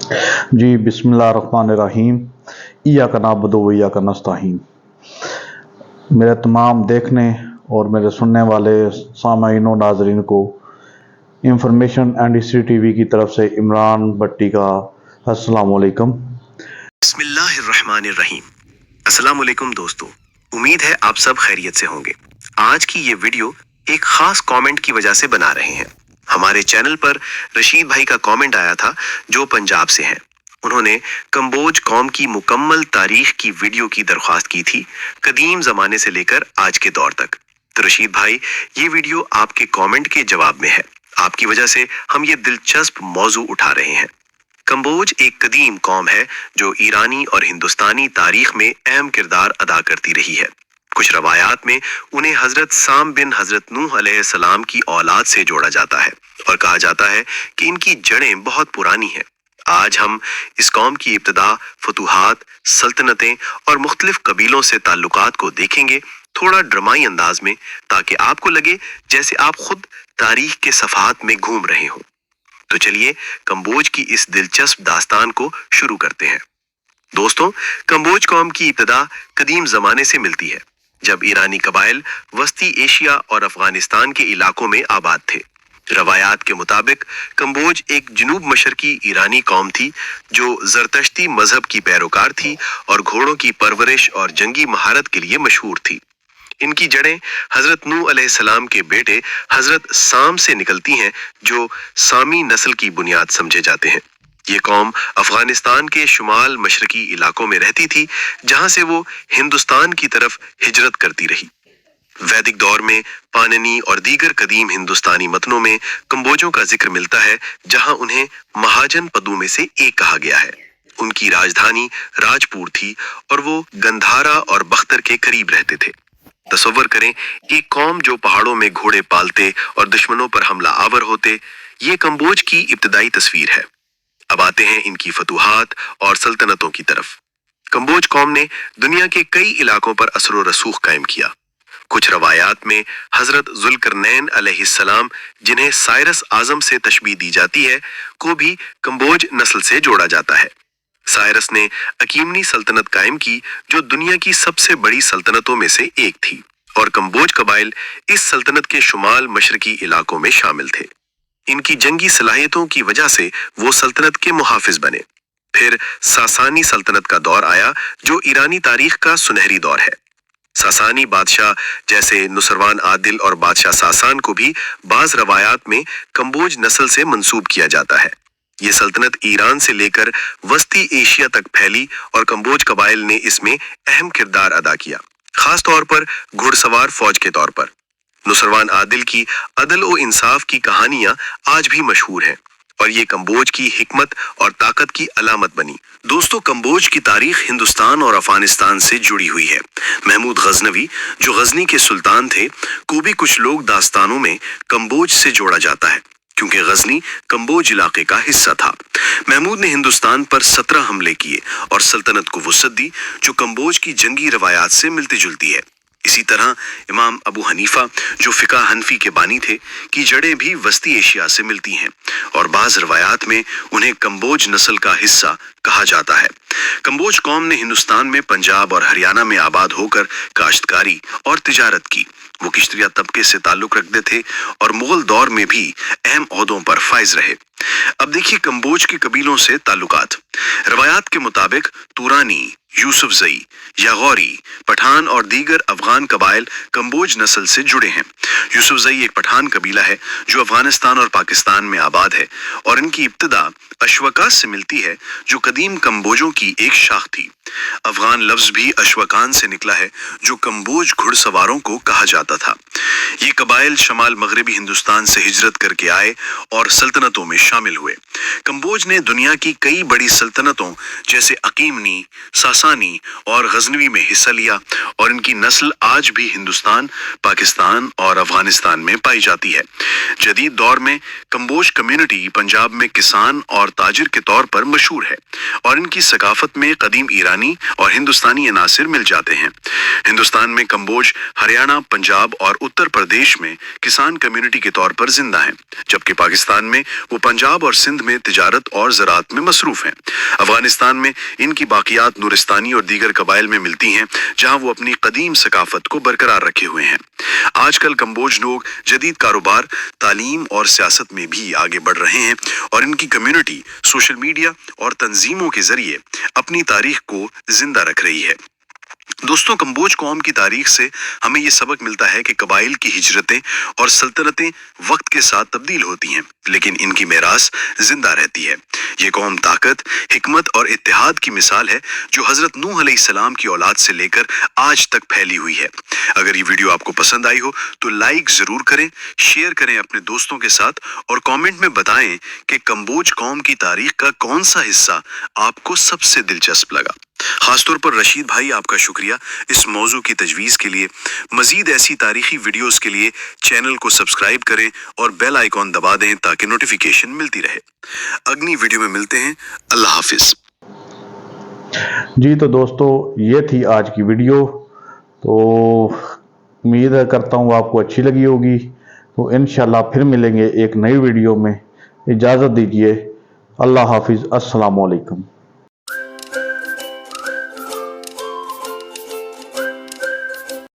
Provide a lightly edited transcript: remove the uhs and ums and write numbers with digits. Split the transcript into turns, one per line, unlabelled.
जी बिस्मिल्लाहिर्रहमानिर्रहीम। इय्याका नअबुदु व इय्याका नस्तईन। मेरे तमाम देखने और मेरे सुनने वाले सामाईन और नाजरीन को इंफॉर्मेशन एंड हिस्ट्री टीवी की तरफ से इमरान भट्टी का अस्सलाम वालेकुम।
बिस्मिल्लाहिर्रहमानिर्रहीम। अस्सलाम वालेकुम दोस्तों, उम्मीद है आप सब खैरियत से होंगे। आज की ये वीडियो एक खास कमेंट की वजह से बना रहे हैं। हमारे चैनल पर रशीद भाई का कमेंट आया था जो पंजाब से हैं। उन्होंने कंबोज कौम की मुकम्मल तारीख की वीडियो की दरख्वास्त की थी, कदीम जमाने से लेकर आज के दौर तक। तो रशीद भाई, ये वीडियो आपके कमेंट के जवाब में है। आपकी वजह से हम ये दिलचस्प मौजू उठा रहे हैं। कंबोज एक कदीम कौम है जो ईरानी और हिंदुस्तानी तारीख में अहम किरदार अदा करती रही है। कुछ रवायात में उन्हें हजरत साम बिन हजरत नूह अलैहिस्सलाम की औलाद से जोड़ा जाता है और कहा जाता है कि इनकी जड़ें बहुत पुरानी हैं। आज हम इस कौम की इब्तिदा, फतूहात, सल्तनतें और मुख्तलिफ कबीलों से ताल्लुकात को देखेंगे, थोड़ा ड्रामाई अंदाज में, ताकि आपको लगे जैसे आप खुद तारीख के सफहात में घूम रहे हो। तो चलिए कंबोज की इस दिलचस्प दास्तान को शुरू करते हैं। दोस्तों, कंबोज कौम की इब्तिदा कदीम जमाने से मिलती है, जब ईरानी कबाइल वस्ती एशिया और अफगानिस्तान के इलाकों में आबाद थे। रवायात के मुताबिक कंबोज एक जनूब मशरकी ईरानी कौम थी जो जरतश्ती मजहब की पैरोकार थी और घोड़ों की परवरिश और जंगी महारत के लिए मशहूर थी। इनकी जड़ें हजरत नूह अलैहिस्सलाम के बेटे हजरत साम से निकलती हैं, जो सामी नस्ल की बुनियाद समझे जाते हैं। ये कौम अफगानिस्तान के शुमाल मशरकी इलाकों में रहती थी, जहां से वो हिंदुस्तान की तरफ हिजरत करती रही। वैदिक दौर में पाणिनी और दीगर कदीम हिंदुस्तानी मतनों में कंबोजों का जिक्र मिलता है, जहां उन्हें महाजन पदों में से एक कहा गया है। उनकी राजधानी राजपुर थी और वो गंधारा और बख्तर के करीब रहते थे। तसव्वुर करें, एक कौम जो पहाड़ों में घोड़े पालते और दुश्मनों पर हमला आवर होते। ये कंबोज की इब्तिदाई तस्वीर है। अब आते हैं इनकी फतूहात और सल्तनतों की तरफ। कंबोज कौम ने दुनिया के कई इलाकों पर असर व रसूख कायम किया। कुछ रवायात में हजरत जुल्करनैन अलैहिस्सलाम, जिन्हें साइरस आजम से तशबीह दी जाती है, को भी कंबोज नस्ल से जोड़ा जाता है। साइरस ने अकीमनी सल्तनत कायम की, जो दुनिया की सबसे बड़ी सल्तनतों में से एक थी, और कंबोज कबाइल इस सल्तनत के शुमाल मशरकी इलाकों में शामिल थे। इनकी जंगी सलाहियतों की वजह से वो सल्तनत के मुहाफिज बने। फिर सासानी सल्तनत का दौर आया, जो ईरानी तारीख का सुनहरी दौर है। सासानी बादशाह जैसे नुसरवान आदिल और बादशाह सासान को भी बाज रवायात में कंबोज नस्ल से मंसूब किया जाता है। ये सल्तनत ईरान से लेकर वस्ती एशिया तक फैली और कंबोज कबाइल ने इसमें अहम किरदार अदा किया, खास तौर पर घुड़सवार फौज के तौर पर। नुसरवान आदिल की अदल व इंसाफ की कहानियां आज भी मशहूर हैं और ये कंबोज की हिकमत और ताकत की अलामत बनी। दोस्तों, कंबोज की तारीख हिंदुस्तान और अफगानिस्तान से जुड़ी हुई है। महमूद गजनवी, जो गजनी के सुल्तान थे, को भी कुछ लोग दास्तानों में कंबोज से जोड़ा जाता है, क्योंकि गजनी कंबोज इलाके का हिस्सा था। महमूद ने हिंदुस्तान पर 17 हमले किए और सल्तनत को वुसअत दी, जो कंबोज की जंगी रवायात से मिलती जुलती है। इसी तरह इमाम अबू हनीफा, जो फिका हनफी के बानी थे, की जड़ें भी वस्ती एशिया से मिलती हैं और बाज रवायात में उन्हें कंबोज नस्ल का हिस्सा कहा जाता है। कंबोज कौम ने हिंदुस्तान में पंजाब और हरियाणा में आबाद होकर काश्तकारी और तिजारत की। वो किश्तिया तबके से ताल्लुक रखते थे और मुगल दौर में भी अहम ओहदों पर फाइज रहे। अब देखिए कंबोज के कबीलों से ताल्लुकात। रवायात के मुताबिक तुरानी, यूसुफजई, यागौरी, पठान और दीगर अफगान कबाइल कंबोज नस्ल से जुड़े हैं। यूसुफजई एक पठान कबीला है जो अफगानिस्तान और पाकिस्तान में आबाद है और इनकी इब्तिदा अश्वका से मिलती है, जो कदीम कंबोजों की एक शाख थी। अफगान लफ्ज भी अश्वकान से निकला है, जो कंबोज घुड़सवारों को कहा जाता था। ये कबाइल शमाल मगरबी हिंदुस्तान से हिजरत करके आए और सल्तनतों में शामिल हुए। कंबोज ने दुनिया की कई बड़ी सल्तनतों जैसे अकीमनी, सासानी غसानी और गजनवी में हिस्सा लिया और इनकी नस्ल आज भी हिंदुस्तान, पाकिस्तान और अफगानिस्तान में पाई जाती है। जदीद दौर में कंबोज कम्युनिटी पंजाब में किसान और ताजिर के तौर पर मशहूर है और इनकी सकाफत में कदीम ईरानी और हिंदुस्तानी अनासिर मिल जाते हैं। हिंदुस्तान में कंबोज हरियाणा, पंजाब और उत्तर प्रदेश में किसान कम्युनिटी के तौर पर जिंदा है, जबकि पाकिस्तान में वो पंजाब और सिंध में तिजारत और ज़राअत में मसरूफ हैं। अफगानिस्तान में इनकी बाकियात नूरिस्तानी और दीगर कबाइल में मिलती हैं, जहां वो अपनी कदीम सकाफत को बरकरार रखे हुए हैं। आजकल कंबोज लोग जदीद कारोबार, तालीम और सियासत में भी आगे बढ़ रहे हैं और इनकी कम्युनिटी सोशल मीडिया और तंजीमों के जरिए अपनी तारीख को जिंदा रख रही है। दोस्तों, कंबोज कौम की तारीख से हमें ये सबक मिलता है कि कबाइल की हिजरतें और सल्तनतें वक्त के साथ तब्दील होती हैं, लेकिन इनकी मेरास जिंदा रहती है। ये कौम ताकत, हिकमत और इत्तेहाद की मिसाल है, जो हजरत नूह अलैहिस्सलाम की औलाद से लेकर आज तक फैली हुई है। अगर ये वीडियो आपको पसंद आई हो तो लाइक जरूर करें, शेयर करें अपने दोस्तों के साथ और कमेंट में बताएं कि कंबोज कौम की तारीख का कौन सा हिस्सा आपको सबसे दिलचस्प लगा। खासतौर पर रशीद भाई, आपका शुक्रिया इस मौजू की तजवीज़ के लिए। मजीद ऐसी तारीखी वीडियोस के लिए चैनल को सब्सक्राइब करें और बेल आइकॉन दबा दें ताकि नोटिफिकेशन मिलती रहे। अगली वीडियो में मिलते हैं। अल्लाह हाफिज।
जी तो दोस्तों, ये थी आज की वीडियो। तो उम्मीद करता हूँ आपको अच्छी लगी होगी। तो इंशाल्लाह फिर मिलेंगे एक नई वीडियो में। इजाज़त दीजिए। अल्लाह हाफिज़। अस्सलाम वालेकुम।